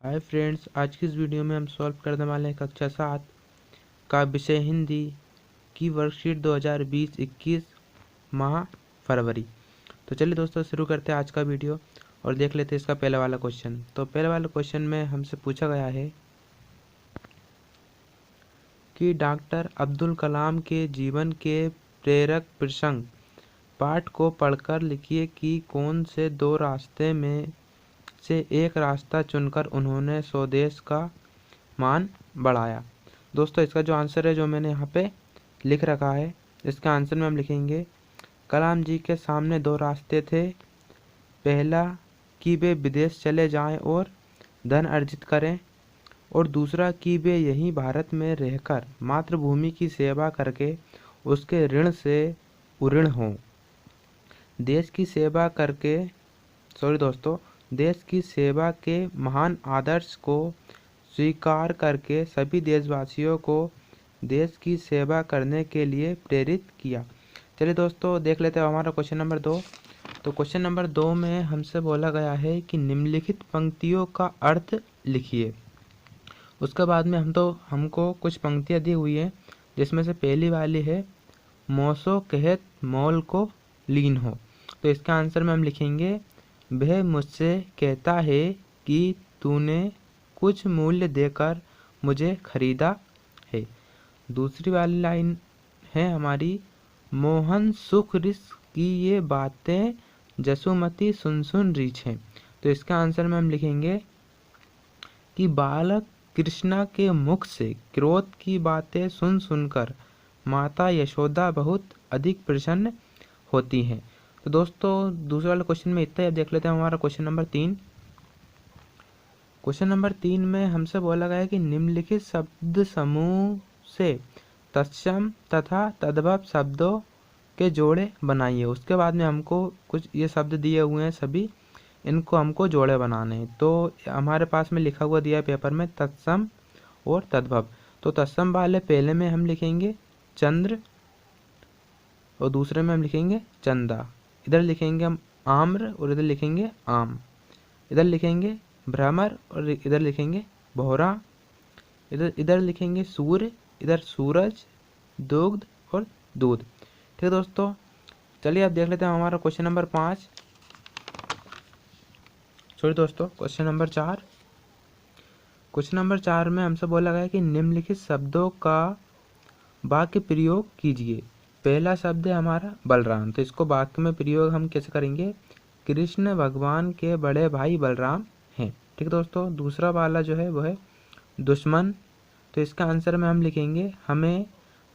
Hi friends, आज की इस वीडियो में हम सॉल्व करने वाले हैं कक्षा 7 का विषय हिंदी की वर्कशीट 2020-21 माह फरवरी। तो चलिए दोस्तों शुरू करते हैं आज का वीडियो और देख लेते हैं इसका पहला वाला क्वेश्चन। तो पहले वाले क्वेश्चन में हमसे पूछा गया है कि डॉक्टर अब्दुल कलाम के जीवन के प्रेरक प्रसंग पाठ को पढ़कर लिखिए कि कौन से दो रास्ते में से एक रास्ता चुनकर उन्होंने स्वदेश का मान बढ़ाया। दोस्तों इसका जो आंसर है जो मैंने यहाँ पे लिख रखा है, इसका आंसर में हम लिखेंगे कलाम जी के सामने दो रास्ते थे। पहला कि वे विदेश चले जाएं और धन अर्जित करें, और दूसरा कि वे यहीं भारत में रहकर मातृभूमि की सेवा करके उसके ऋण से उऋण हों। देश की सेवा करके देश की सेवा के महान आदर्श को स्वीकार करके सभी देशवासियों को देश की सेवा करने के लिए प्रेरित किया। चलिए दोस्तों देख लेते हैं हमारा क्वेश्चन नंबर 2। तो क्वेश्चन नंबर 2 में हमसे बोला गया है कि निम्नलिखित पंक्तियों का अर्थ लिखिए। उसके बाद में हमको कुछ पंक्तियां दी हुई हैं, जिसमें से पहली वाली है मौसो कहत मौल को लीन हो। तो इसका आंसर में हम लिखेंगे वह मुझसे कहता है कि तूने कुछ मूल्य देकर मुझे खरीदा है। दूसरी वाली लाइन है हमारी मोहन सुख रिस की ये बातें जसुमती सुन सुन रीछ है। तो इसका आंसर में हम लिखेंगे कि बालक कृष्णा के मुख से क्रोध की बातें सुन सुनकर माता यशोदा बहुत अधिक प्रसन्न होती हैं। तो दोस्तों दूसरे वाले क्वेश्चन में इतना ही। अब देख लेते हैं हमारा क्वेश्चन नंबर 3। क्वेश्चन नंबर 3 में हमसे बोला गया है कि निम्नलिखित शब्द समूह से तत्सम तथा तद्भव शब्दों के जोड़े बनाइए। उसके बाद में हमको कुछ ये शब्द दिए हुए हैं, सभी इनको हमको जोड़े बनाने हैं। तो हमारे पास में लिखा हुआ दिया है पेपर में तत्सम और तद्भव। तो तत्सम वाले पहले में हम लिखेंगे चंद्र और दूसरे में हम लिखेंगे चंदा। इधर लिखेंगे हम आम्र और इधर लिखेंगे आम। इधर लिखेंगे भ्रमर और इधर लिखेंगे भौरा। इधर लिखेंगे सूर्य, इधर सूरज, दुग्ध और दूध। ठीक है दोस्तों, चलिए अब देख लेते हैं हमारा question number 5। Question number 4। Question number 4 में हमसे बोला गया कि निम्नलिखित शब्दों का वाक्य प्रयोग कीजिए। पहला शब्द है हमारा बलराम। तो इसको वाक्य में प्रयोग हम कैसे करेंगे? कृष्ण भगवान के बड़े भाई बलराम हैं। ठीक है दोस्तों। दूसरा वाला जो है वो है दुश्मन। तो इसका आंसर में हम लिखेंगे हमें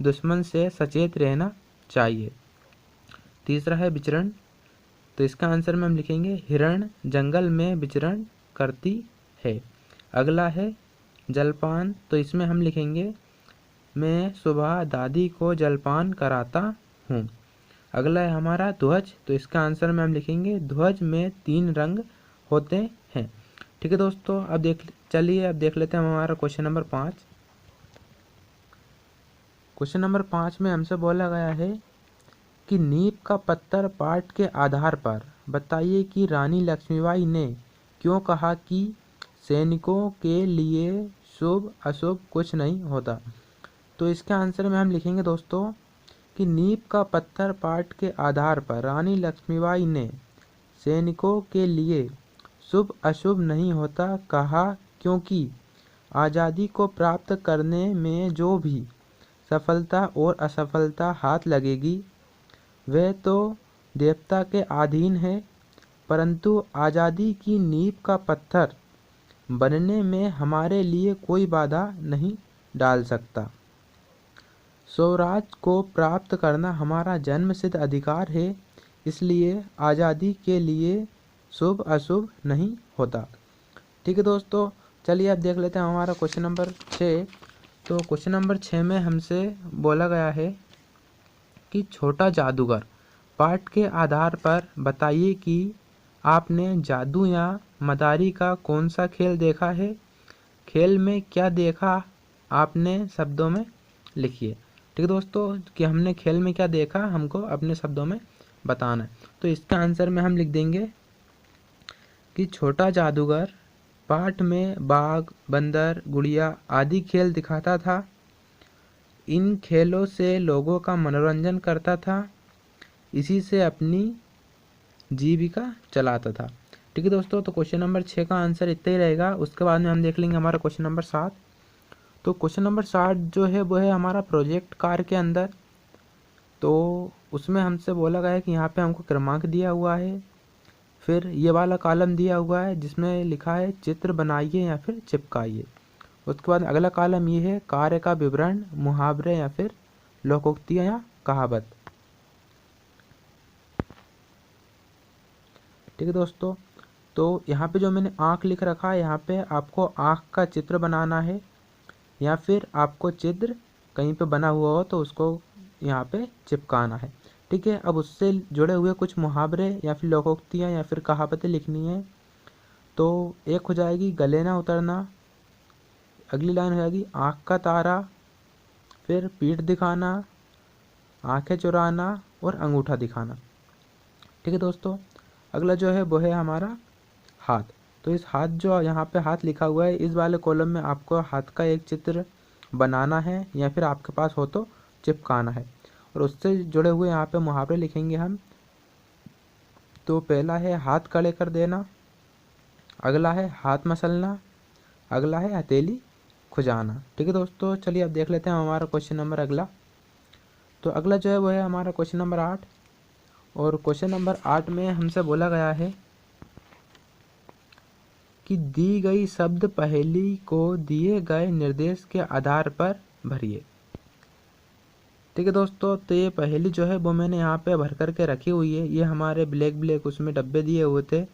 दुश्मन से सचेत रहना चाहिए। तीसरा है विचरण। तो इसका आंसर में हम लिखेंगे हिरण जंगल में विचरण करती है। अगला है जलपान। तो इसमें हम लिखेंगे मैं सुबह दादी को जलपान कराता हूँ। अगला है हमारा ध्वज। तो इसका आंसर में हम लिखेंगे ध्वज में 3 रंग होते हैं। ठीक है दोस्तों, अब देख लेते हैं हमारा क्वेश्चन नंबर 5। क्वेश्चन नंबर 5 में हमसे बोला गया है कि नीम का पत्थर पाठ के आधार पर बताइए कि रानी लक्ष्मीबाई ने क्यों कहा कि सैनिकों के लिए शुभ अशुभ कुछ नहीं होता। तो इसके आंसर में हम लिखेंगे दोस्तों कि नीम का पत्थर पाठ के आधार पर रानी लक्ष्मीबाई ने सैनिकों के लिए शुभ अशुभ नहीं होता कहा, क्योंकि आज़ादी को प्राप्त करने में जो भी सफलता और असफलता हाथ लगेगी वह तो देवता के अधीन है, परंतु आज़ादी की नींव का पत्थर बनने में हमारे लिए कोई बाधा नहीं डाल सकता। स्वराज को प्राप्त करना हमारा जन्मसिद्ध अधिकार है, इसलिए आज़ादी के लिए शुभ अशुभ नहीं होता। ठीक है दोस्तों, चलिए अब देख लेते हैं हमारा क्वेश्चन नंबर 6। तो क्वेश्चन नंबर 6 में हमसे बोला गया है कि छोटा जादूगर पाठ के आधार पर बताइए कि आपने जादू या मदारी का कौन सा खेल देखा है। खेल में क्या देखा आपने शब्दों में लिखिए। ठीक है दोस्तों, कि हमने खेल में क्या देखा हमको अपने शब्दों में बताना है। तो इसका आंसर में हम लिख देंगे कि छोटा जादूगर पाठ में बाघ, बंदर, गुड़िया आदि खेल दिखाता था। इन खेलों से लोगों का मनोरंजन करता था, इसी से अपनी जीविका चलाता था। ठीक है दोस्तों, तो क्वेश्चन नंबर 6 का आंसर इतना ही रहेगा। उसके बाद में हम देख लेंगे हमारा क्वेश्चन नंबर 7। तो क्वेश्चन नंबर 60 जो है वो है हमारा प्रोजेक्ट कार्य के अंदर। तो उसमें हमसे बोला गया है कि यहाँ पे हमको क्रमांक दिया हुआ है, फिर ये वाला कॉलम दिया हुआ है जिसमें लिखा है चित्र बनाइए या फिर चिपकाइए। उसके बाद अगला कॉलम ये है कार्य का विवरण, मुहावरे या फिर लोकोक्तियाँ या कहावत। ठीक है दोस्तों, तो यहाँ पे जो मैंने आँख लिख रखा है, यहाँ पे आपको आँख का चित्र बनाना है या फिर आपको चित्र कहीं पे बना हुआ हो तो उसको यहाँ पे चिपकाना है। ठीक है, अब उससे जुड़े हुए कुछ मुहावरे या फिर लोकोक्तियाँ या फिर कहावतें लिखनी है। तो एक हो जाएगी गले ना उतरना, अगली लाइन हो जाएगी आँख का तारा, फिर पीठ दिखाना, आंखें चुराना और अंगूठा दिखाना। ठीक है दोस्तों, अगला जो है वो है हमारा हाथ। तो इस हाथ जो यहाँ पे हाथ लिखा हुआ है, इस वाले कॉलम में आपको हाथ का एक चित्र बनाना है या फिर आपके पास हो तो चिपकाना है, और उससे जुड़े हुए यहाँ पे मुहावरे लिखेंगे हम। तो पहला है हाथ कड़े कर देना, अगला है हाथ मसलना, अगला है हथेली खुजाना। ठीक है दोस्तों, चलिए अब देख लेते हैं हमारा क्वेश्चन नंबर अगला। तो अगला जो है वो है हमारा क्वेश्चन नंबर 8, और क्वेश्चन नंबर 8 में हमसे बोला गया है कि दी गई शब्द पहेली को दिए गए निर्देश के आधार पर भरिए। ठीक है दोस्तों, तो ये पहेली जो है वो मैंने यहाँ पे भर करके रखी हुई है। ये हमारे ब्लैक उसमें डब्बे दिए हुए थे,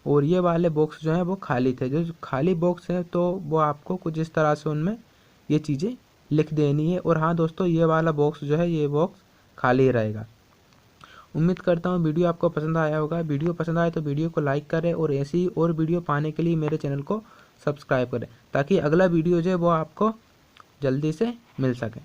और ये वाले बॉक्स जो है वो खाली थे। जो खाली बॉक्स है तो वो आपको कुछ इस तरह से उनमें ये चीज़ें लिख देनी है। और हाँ दोस्तों, ये वाला बॉक्स जो है ये बॉक्स खाली रहेगा। उम्मीद करता हूँ वीडियो आपको पसंद आया होगा। वीडियो पसंद आए तो वीडियो को लाइक करें, और ऐसी और वीडियो पाने के लिए मेरे चैनल को सब्सक्राइब करें, ताकि अगला वीडियो जो है वो आपको जल्दी से मिल सके।